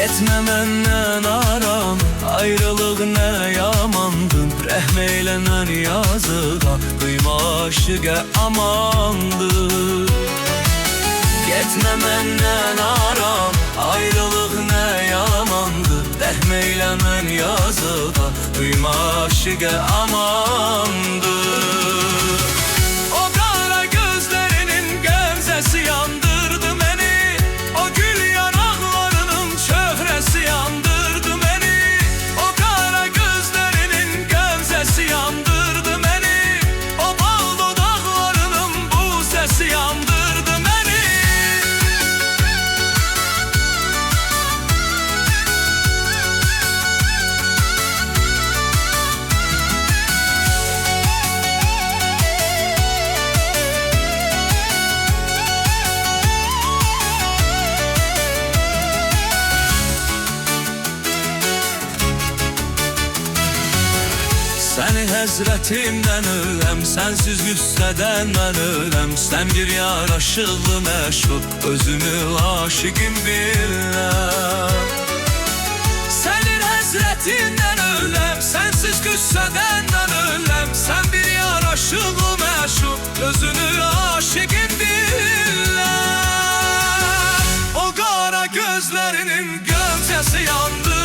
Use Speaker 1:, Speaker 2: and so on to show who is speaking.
Speaker 1: Getme menden aram, ayrılık ne yamandın. Rehm eyle mən yazığa, duyma aşıqa amandır. Getme menden aram, ayrılık ne yamandır. Rehm eyle mən yazığa, duyma aşıqa amandır. O qara gözlərinin qəmzəsi yandırdı məni, o gül yanaqlarının çöhrəsi yandırdı məni. O qara gözlərinin qəmzəsi yandırdı məni, o bal dodaqlarının bu səsi yandırdı məni. Səni həzrətimdən öləm, sənsiz qüssədən mən öləm. Sən bir yaraşıqlı məşuq, özünü aşiqim biləm. Səni həzrətimdən öləm, sənsiz qüssədən mən öləm. Sən bir yaraşıqlı məşuq, özünü aşiqim biləm. O qara gözlərinin gömçəsi yandı